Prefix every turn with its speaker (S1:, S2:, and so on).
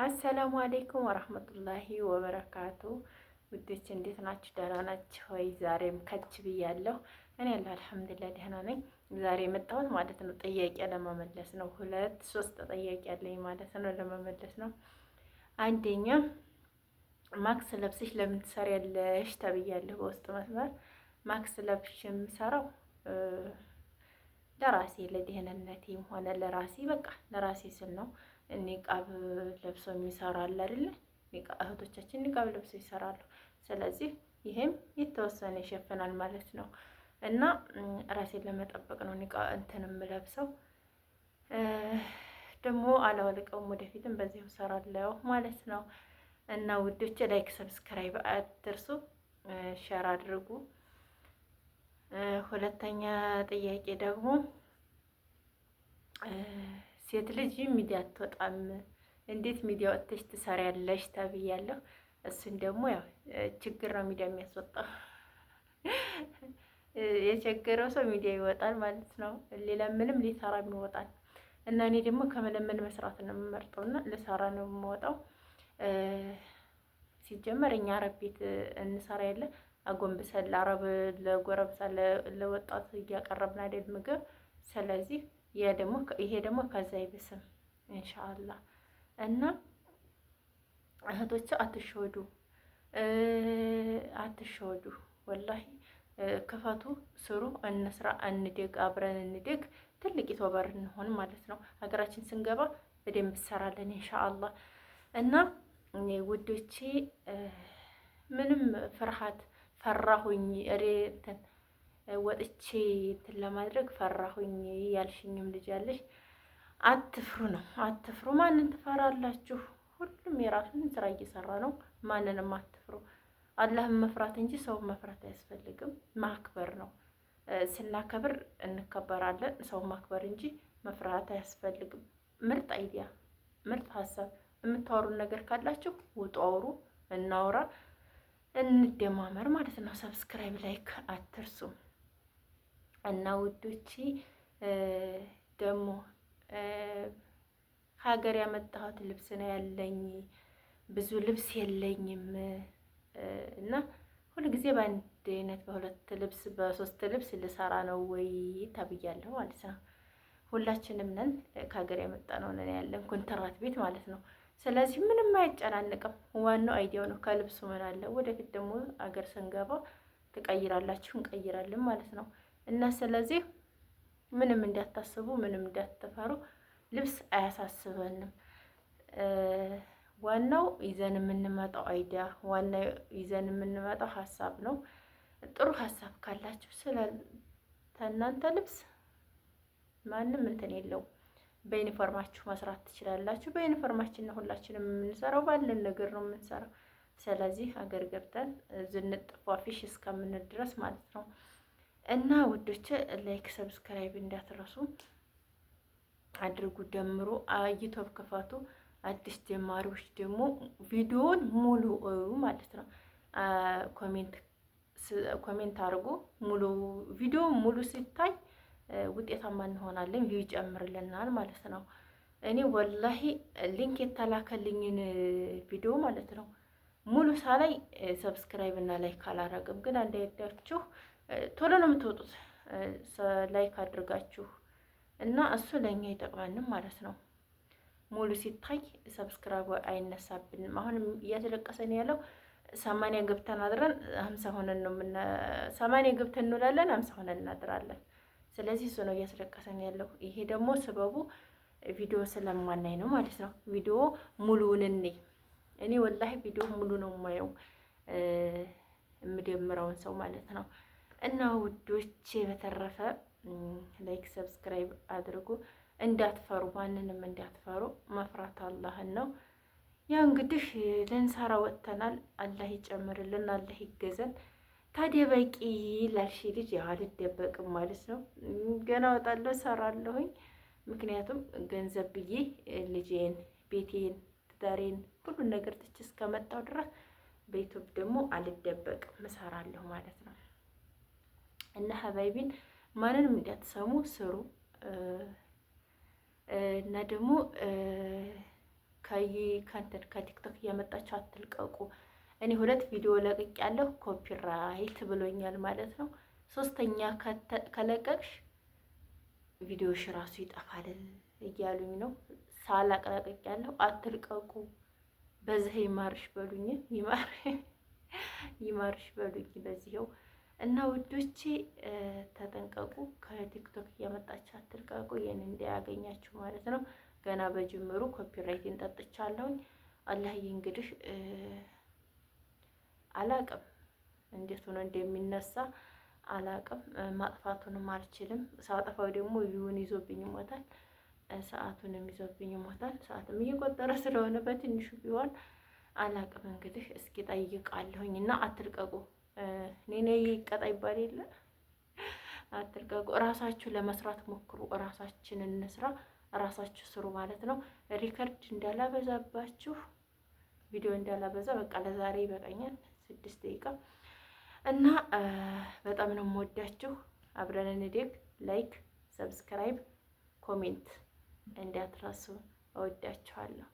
S1: አሰላሙ አሌይኩም ወረህመቱላሂ ወበረካቱ። ውዶች እንዴት ናችሁ? ደህና ናችሁ ወይ? ዛሬም ከች ብያለሁ። እኔ ያለሁ አልሐምዱሊላህ ደህና ነኝ። ዛሬ የመጣሁት ማለት ነው ጥያቄ ለመመለስ ነው። ሁለት ሶስት ጥያቄ አለኝ ማለት ነው ለመመለስ ነው። አንደኛ ማክስ ለብሰሽ ለምን ትሰሪያለሽ ተብያለሁ በውስጥ መስመር። ማክስ ለብሽ የምሰራው ለራሴ ለደህንነቴም ሆነ ለራሴ በቃ ለራሴ ስል ነው። ኒቃብ ለብሰው የሚሰራ አለ አይደለ? እህቶቻችን ኒቃብ ለብሰው ይሰራሉ። ስለዚህ ይሄም የተወሰነ ይሸፍናል ማለት ነው እና ራሴን ለመጠበቅ ነው ኒቃብ እንትን የምለብሰው። ደግሞ አላወልቀውም፣ ወደፊትም በዚሁ እሰራለሁ ማለት ነው። እና ውዶች ላይክ ሰብስክራይብ አትርሱ፣ ሼር አድርጉ። ሁለተኛ ጥያቄ ደግሞ ሴት ልጅ ሚዲያ አትወጣም፣ እንዴት ሚዲያ ወጥተሽ ትሰሪያለሽ ተብያለሁ። እሱን ደግሞ ያው ችግር ነው ሚዲያ የሚያስወጣው። የቸገረው ሰው ሚዲያ ይወጣል ማለት ነው። ሌላ ምንም ሊሰራ ይወጣል። እና እኔ ደግሞ ከመለመን መስራት ነው የምመርጠው እና ልሰራ ነው የምወጣው። ሲጀመር እኛ አረብ ቤት እንሰራ የለ አጎንብሰን ለአረብ ለጎረብሳ ለወጣት እያቀረብን አይደል ምግብ። ስለዚህ ይሄ ደግሞ ከዛ አይብስም ኢንሻአላህ። እና እህቶች አትሸወዱ፣ አትሸወዱ ወላሂ። ክፈቱ፣ ስሩ፣ እንስራ፣ እንደግ፣ አብረን እንደግ፣ ትልቅ ዩቲዩበር እንሆን ማለት ነው። ሀገራችን ስንገባ በደንብ እንሰራለን ኢንሻአላህ። እና ውዶቼ ምንም ፈራሁኝ እንትን ወጥቼ እንትን ለማድረግ ፈራሁኝ ያልሽኝም ልጅ ያለሽ አትፍሩ ነው። አትፍሩ። ማንን ትፈራላችሁ? ሁሉም የራሱን ስራ እየሰራ ነው። ማንንም አትፍሩ። አላህን መፍራት እንጂ ሰውን መፍራት አያስፈልግም። ማክበር ነው። ስናከብር እንከበራለን። ሰው ማክበር እንጂ መፍራት አያስፈልግም። ምርጥ አይዲያ፣ ምርጥ ሀሳብ የምታወሩን ነገር ካላችሁ ውጡ፣ አውሩ፣ እናውራ፣ እንደማመር ማለት ነው። ሰብስክራይብ ላይክ አትርሱ። እና ውዶቼ ደግሞ ሀገር ያመጣሁት ልብስ ነው ያለኝ፣ ብዙ ልብስ የለኝም እና ሁልጊዜ በአንድ አይነት በሁለት ልብስ በሶስት ልብስ ልሰራ ነው ወይ ተብያለሁ ማለት ነው። ሁላችንም ነን ከሀገር ያመጣ ነው ነን ያለን ኮንትራት ቤት ማለት ነው። ስለዚህ ምንም አያጨናንቅም። ዋናው አይዲያው ነው። ከልብሱ ምን አለ፣ ወደፊት ደግሞ አገር ስንገባ ትቀይራላችሁ፣ እንቀይራለን ማለት ነው። እና ስለዚህ ምንም እንዳታስቡ፣ ምንም እንዳትፈሩ። ልብስ አያሳስበንም። ዋናው ይዘን የምንመጣው አይዲያ፣ ዋናው ይዘን የምንመጣው ሀሳብ ነው። ጥሩ ሀሳብ ካላችሁ ስለ እናንተ ልብስ ማንም እንትን የለውም። በዩኒፎርማችሁ መስራት ትችላላችሁ። በዩኒፎርማችን ነው ሁላችንም የምንሰራው፣ ባለን ነገር ነው የምንሰራው። ስለዚህ ሀገር ገብተን ዝንጥፏ ፊሽ እስከምንል ድረስ ማለት ነው። እና ውዶች ላይክ ሰብስክራይብ እንዳትረሱ አድርጉ። ደምሮ ዩቲዩብ ክፈቱ። አዲስ ጀማሪዎች ደግሞ ቪዲዮውን ሙሉ ማለት ነው። ኮሜንት አድርጉ። ሙሉ ቪዲዮ ሙሉ ሲታይ ውጤታማ እንሆናለን፣ ቪው ይጨምርልናል ማለት ነው። እኔ ወላሂ ሊንክ የተላከልኝን ቪዲዮ ማለት ነው ሙሉ ሳላይ ሰብስክራይብ እና ላይክ አላረግም። ግን አንዳያችሁ ቶሎ ነው የምትወጡት ላይክ አድርጋችሁ እና እሱ ለእኛ ይጠቅማንም ማለት ነው። ሙሉ ሲታይ ሰብስክራይብ አይነሳብንም። አሁንም እያተለቀሰን ያለው 80 ገብተን አድረን 50 ሆነን ነው 80 ገብተን እንውላለን፣ 50 ሆነን እናድራለን። ስለዚህ እሱ ነው እያስለቀሰን ያለው። ይሄ ደግሞ ስበቡ ቪዲዮ ስለማናይ ነው ማለት ነው። ቪዲዮ ሙሉውን እኔ ወላሂ ቪዲዮ ሙሉ ነው የማየው የምደምረውን ሰው ማለት ነው። እና ውዶቼ በተረፈ ላይክ ሰብስክራይብ አድርጉ። እንዳትፈሩ፣ ማንንም እንዳትፈሩ። መፍራት አላህን ነው። ያው እንግዲህ ልንሰራ ወጥተናል። አላህ ይጨምርልን፣ አላህ ይገዘን። ታዲያ በቂ ላልሽ ልጅ ያው አልደበቅም ማለት ነው። ገና እወጣለሁ፣ እሰራለሁኝ። ምክንያቱም ገንዘብ ብዬ ልጄን፣ ቤቴን፣ ትዳሬን ሁሉን ነገር ትቼ እስከመጣሁ ድረስ በዩቲዩብ ደግሞ አልደበቅም፣ እሰራለሁ ማለት ነው። እና ሀባይቢን ማንንም እንዳትሰሙ፣ ስሩ። እና ደግሞ ከቲክቶክ እያመጣችሁ አትልቀቁ። እኔ 2 ቪዲዮ ለቅቅ ያለሁ ኮፒራይት ብሎኛል ማለት ነው። 3ኛ ከለቀቅሽ ቪዲዮሽ ራሱ ይጠፋል እያሉኝ ነው። ሳላቅለቅቅ ያለሁ አትልቀቁ፣ በዚህ ይማርሽ በሉኝ፣ ይማርሽ በሉኝ በዚህው እና ውዶቼ ተጠንቀቁ። ከቲክቶክ እያመጣችሁ አትልቀቁ፣ ይሄን እንዳያገኛችሁ ማለት ነው። ገና በጅምሩ ኮፒራይት እንጠጥቻለሁኝ። አላህዬ እንግዲህ አላቅም እንዴት ሆኖ እንደሚነሳ አላቅም። ማጥፋቱንም አልችልም። ሳጠፋው ደግሞ ቪውን ይዞብኝ ይሞታል፣ ሰዓቱንም ይዞብኝ ይሞታል። ሰዓትም እየቆጠረ ስለሆነ በትንሹ ቢሆን አላቅም። እንግዲህ እስኪ ጠይቃለሁኝ እና አትልቀቁ። እኔ ይቀጣ ይባል የለ አትልቀቁ። እራሳችሁ ለመስራት ሞክሩ። እራሳችንን እንስራ፣ እራሳችሁ ስሩ ማለት ነው። ሪከርድ እንዳላበዛባችሁ፣ ቪዲዮ እንዳላበዛ በቃ ለዛሬ ይበቃኛል። 6 ደቂቃ እና በጣም ነው የምወዳችሁ። አብረን እንደግ። ላይክ፣ ሰብስክራይብ፣ ኮሜንት እንዳትረሱ። እወዳችኋለሁ።